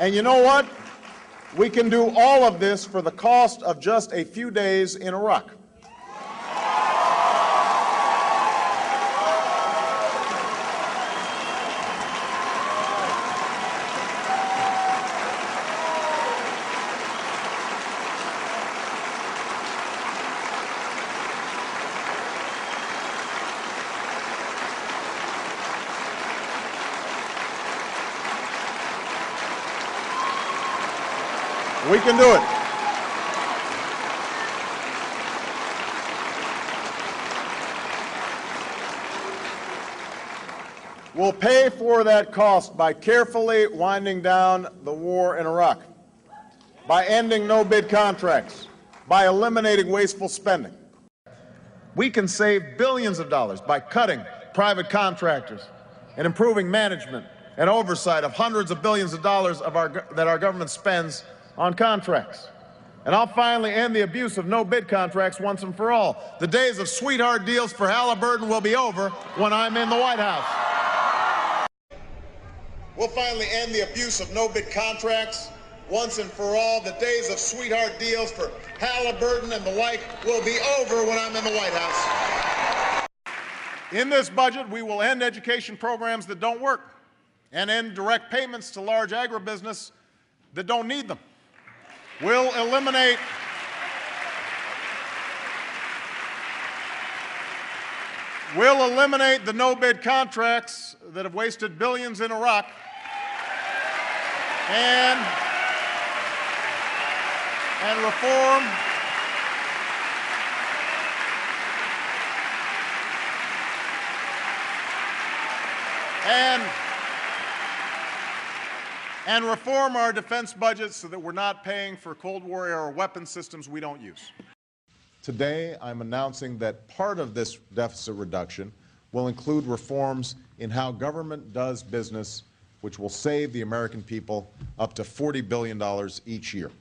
And you know what? We can do all of this for the cost of just a few days in Iraq. We can do it. We'll pay for that cost by carefully winding down the war in Iraq, by ending no-bid contracts, by eliminating wasteful spending. We can save billions of dollars by cutting private contractors and improving management and oversight of hundreds of billions of dollars that our government spends on contracts. And I'll finally end the abuse of no-bid contracts once and for all. The days of sweetheart deals for Halliburton will be over when I'm in the White House. We'll finally end the abuse of no-bid contracts once and for all. The days of sweetheart deals for Halliburton and the like will be over when I'm in the White House. In this budget, we will end education programs that don't work and end direct payments to large agribusiness that don't need them. We'll eliminate the no-bid contracts that have wasted billions in Iraq and reform and reform our defense budgets so that we're not paying for Cold War era weapon systems we don't use. Today, I'm announcing that part of this deficit reduction will include reforms in how government does business, which will save the American people up to $40 billion each year.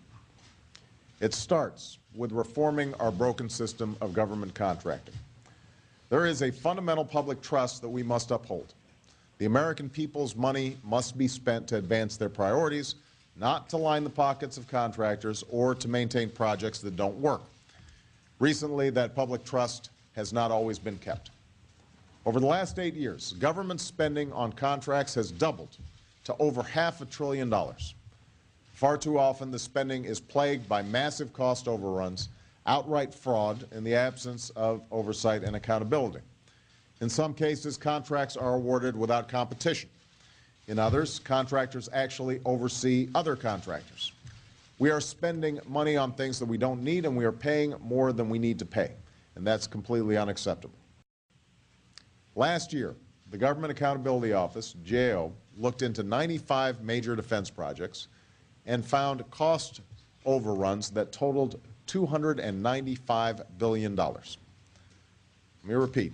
It starts with reforming our broken system of government contracting. There is a fundamental public trust that we must uphold. The American people's money must be spent to advance their priorities, not to line the pockets of contractors or to maintain projects that don't work. Recently, that public trust has not always been kept. Over the last 8 years, government spending on contracts has doubled to over $500 billion. Far too often, the spending is plagued by massive cost overruns, outright fraud, in the absence of oversight and accountability. In some cases, contracts are awarded without competition. In others, contractors actually oversee other contractors. We are spending money on things that we don't need, and we are paying more than we need to pay, and that's completely unacceptable. Last year, the Government Accountability Office, GAO, looked into 95 major defense projects and found cost overruns that totaled $295 billion. Let me repeat.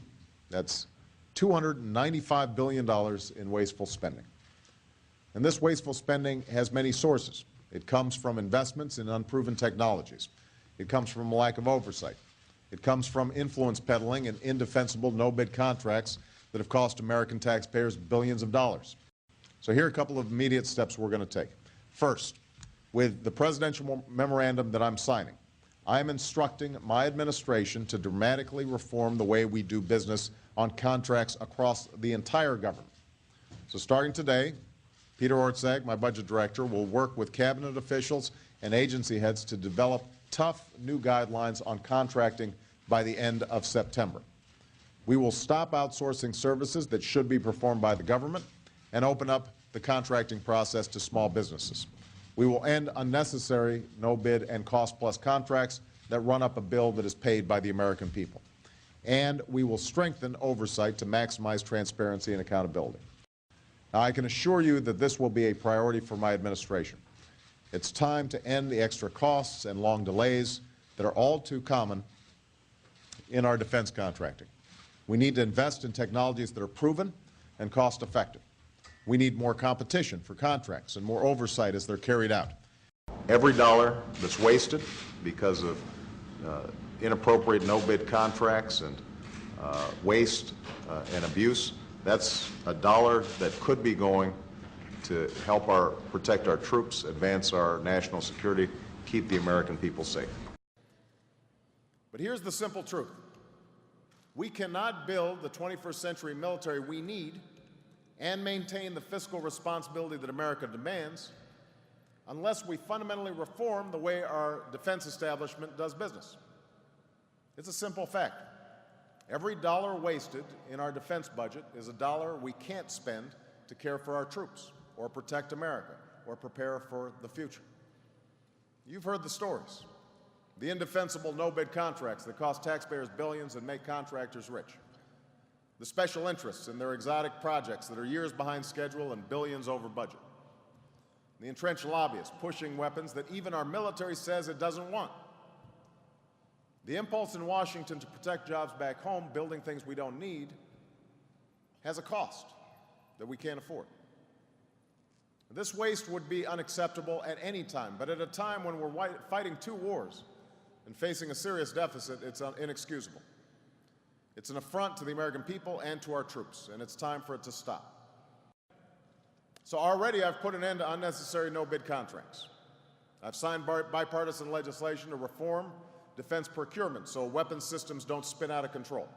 That's $295 billion in wasteful spending. And this wasteful spending has many sources. It comes from investments in unproven technologies. It comes from a lack of oversight. It comes from influence peddling and indefensible no-bid contracts that have cost American taxpayers billions of dollars. So here are a couple of immediate steps we're going to take. First, with the presidential memorandum that I'm signing, I am instructing my administration to dramatically reform the way we do business on contracts across the entire government. So starting today, Peter Orszag, my budget director, will work with cabinet officials and agency heads to develop tough new guidelines on contracting by the end of September. We will stop outsourcing services that should be performed by the government and open up the contracting process to small businesses. We will end unnecessary no-bid and cost-plus contracts that run up a bill that is paid by the American people. And we will strengthen oversight to maximize transparency and accountability. Now, I can assure you that this will be a priority for my administration. It's time to end the extra costs and long delays that are all too common in our defense contracting. We need to invest in technologies that are proven and cost-effective. We need more competition for contracts and more oversight as they're carried out. Every dollar that's wasted because of inappropriate no-bid contracts and waste and abuse, that's a dollar that could be going to help protect our troops, advance our national security, keep the American people safe. But here's the simple truth. We cannot build the 21st century military we need and maintain the fiscal responsibility that America demands unless we fundamentally reform the way our defense establishment does business. It's a simple fact. Every dollar wasted in our defense budget is a dollar we can't spend to care for our troops or protect America or prepare for the future. You've heard the stories. The indefensible no-bid contracts that cost taxpayers billions and make contractors rich. The special interests in their exotic projects that are years behind schedule and billions over budget. The entrenched lobbyists pushing weapons that even our military says it doesn't want. The impulse in Washington to protect jobs back home, building things we don't need, has a cost that we can't afford. This waste would be unacceptable at any time, but at a time when we're fighting two wars and facing a serious deficit, it's inexcusable. It's an affront to the American people and to our troops, and it's time for it to stop. So already I've put an end to unnecessary no-bid contracts. I've signed bipartisan legislation to reform defense procurement so weapons systems don't spin out of control.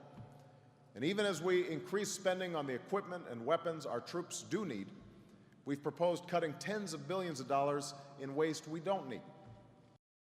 And even as we increase spending on the equipment and weapons our troops do need, we've proposed cutting tens of billions of dollars in waste we don't need.